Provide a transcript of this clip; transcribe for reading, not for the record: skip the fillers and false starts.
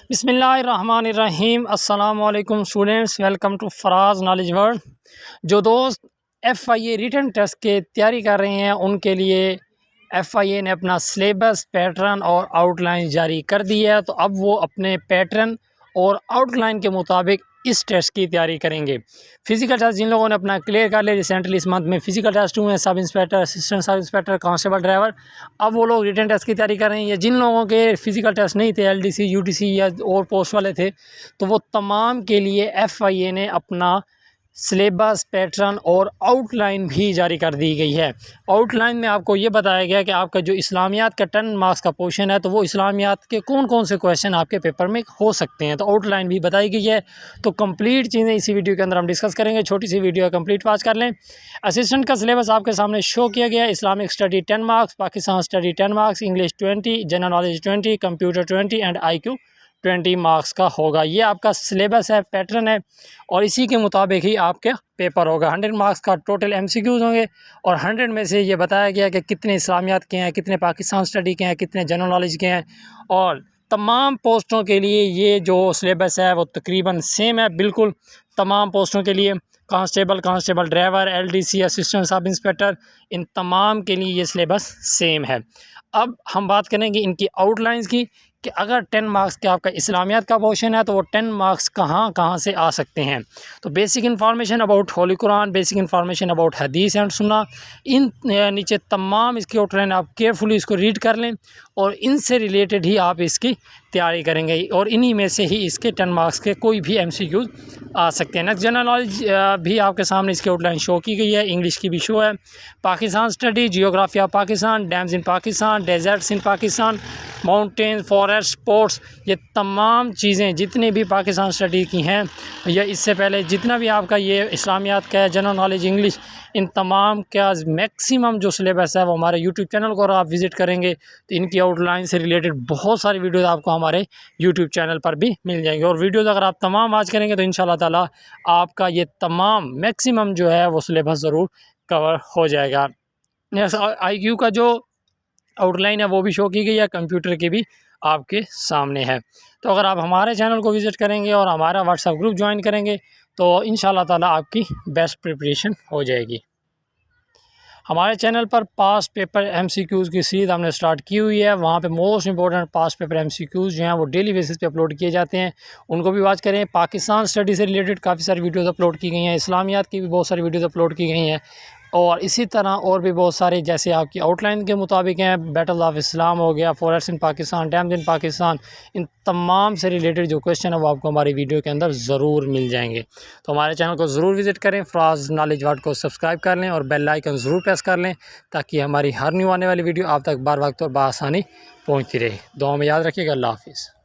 بسم اللہ الرحمن الرحیم۔ السلام علیکم students, welcome to Faraz knowledge world. جو دوست FIA ریٹن ٹیسٹ کے تیاری کر رہے ہیں ان کے لیے FIA نے اپنا سلیبس، پیٹرن اور آؤٹ لائن جاری کر دی ہے، تو اب وہ اپنے پیٹرن اور آؤٹ لائن کے مطابق اس ٹیسٹ کی تیاری کریں گے۔ فزیکل ٹیسٹ جن لوگوں نے اپنا کلیئر کر لیا، ریسنٹلی اس منتھ میں فزیکل ٹیسٹ ہوئے ہیں، سب inspector, assistant sub inspector, constable, driver, اب وہ لوگ ریٹن ٹیسٹ کی تیاری کر رہے ہیں۔ یا جن لوگوں کے فزیکل ٹیسٹ نہیں تھے، LDC، UTC یا اور پوسٹ والے تھے، تو وہ تمام کے لیے FIA نے اپنا سلیبس، پیٹرن اور آؤٹ لائن بھی جاری کر دی گئی ہے۔ آؤٹ لائن میں آپ کو یہ بتایا گیا کہ آپ کا جو اسلامیات کا 10 مارکس کا پورشن ہے، تو وہ اسلامیات کے کون کون سے کویشچن آپ کے پیپر میں ہو سکتے ہیں، تو آؤٹ لائن بھی بتائی گئی ہے۔ تو کمپلیٹ چیزیں اسی ویڈیو کے اندر ہم ڈسکس کریں گے، چھوٹی سی ویڈیو ہے، کمپلیٹ واچ کر لیں۔ اسسٹنٹ کا سلیبس آپ کے سامنے شو کیا گیا ہے۔ Islamic study 10 marks, Pakistan study 10 marks, English 20، general knowledge 20، computer 20 and IQ 20 marks کا ہوگا۔ یہ آپ کا سلیبس ہے، پیٹرن ہے، اور اسی کے مطابق ہی آپ کا پیپر ہوگا۔ 100 مارکس کا ٹوٹل MCQs ہوں گے، اور 100 میں سے یہ بتایا گیا کہ کتنے اسلامیات کے ہیں، کتنے پاکستان اسٹڈی کے ہیں، کتنے جنرل نالج کے ہیں، اور تمام پوسٹوں کے لیے یہ جو سلیبس ہے وہ تقریباً سیم ہے، بالکل تمام پوسٹوں کے لیے۔ Constable, driver, LDC، assistant sub inspector, ان تمام کے لیے یہ سلیبس سیم ہے۔ اب ہم بات کریں گے ان کی آؤٹ لائنز کی، کہ اگر 10 مارکس کے آپ کا اسلامیات کا پورشن ہے تو وہ 10 مارکس کہاں سے آ سکتے ہیں۔ تو basic information about holy Quran, basic information about حدیث اینڈ سنہ، ان نیچے تمام اس کی آؤٹ لائن آپ کیئرفلی اس کو ریڈ کر لیں، اور ان سے ریلیٹڈ ہی آپ اس کی تیاری کریں گے، اور انہی میں سے ہی اس کے 10 مارکس کے کوئی بھی MCQs آ سکتے ہیں۔ نیکسٹ جنرل نالج بھی آپ کے سامنے اس کی آؤٹ لائن شو کی گئی ہے، انگلش کی بھی شو ہے۔ Pakistan study, geography of Pakistan, dams in Pakistan, deserts in Pakistan, mountain, forest, sports, یہ تمام چیزیں جتنے بھی پاکستان اسٹڈی کی ہیں، یا اس سے پہلے جتنا بھی آپ کا یہ اسلامیات کا ہے، جنرل نالج، انگلش، ان تمام کا میکسیمم جو سلیبس ہے وہ ہمارے YouTube چینل کو اگر آپ وزٹ کریں گے تو ان کی آؤٹ لائن سے ریلیٹڈ بہت ساری ویڈیوز آپ کو ہمارے YouTube چینل پر بھی مل جائیں گے، اور ویڈیوز اگر آپ تمام واچ کریں گے تو انشاءاللہ تعالی آپ کا یہ تمام میکسیمم جو ہے وہ سلیبس ضرور کور ہو جائے گا۔ IQ کا جو آؤٹ لائن ہے وہ بھی شو کی گئی ہے، کمپیوٹر کی بھی آپ کے سامنے ہے۔ تو اگر آپ ہمارے چینل کو وزٹ کریں گے اور ہمارا واٹس ایپ گروپ جوائن کریں گے تو انشاءاللہ تعالی آپ کی بیسٹ پریپریشن ہو جائے گی۔ ہمارے چینل پر پاس پیپر MCQs کی سیریز ہم نے سٹارٹ کی ہوئی ہے، وہاں پہ موسٹ امپورٹنٹ پاس پیپر MCQs جو ہیں وہ ڈیلی بیسس پہ اپلوڈ کیے جاتے ہیں، ان کو بھی واچ کریں۔ پاکستان اسٹڈی سے ریلیٹڈ کافی ساری ویڈیوز اپلوڈ کی گئی ہیں، اسلامیات کی بھی بہت ساری ویڈیوز اپلوڈ کی گئی ہیں، اور اسی طرح اور بھی بہت سارے جیسے آپ کی آؤٹ لائن کے مطابق ہیں، بیٹل آف اسلام ہو گیا، forest in Pakistan, dams in Pakistan, ان تمام سے ریلیٹڈ جو کویشچن ہے وہ آپ کو ہماری ویڈیو کے اندر ضرور مل جائیں گے۔ تو ہمارے چینل کو ضرور وزٹ کریں، فراز نالج ورلڈ کو سبسکرائب کر لیں، اور بیل آئیکن ضرور پریس کر لیں تاکہ ہماری ہر نیو آنے والی ویڈیو آپ تک بار وقت اور بآسانی پہنچتی رہے۔ دعاؤں میں یاد رکھیے گا۔ اللہ حافظ۔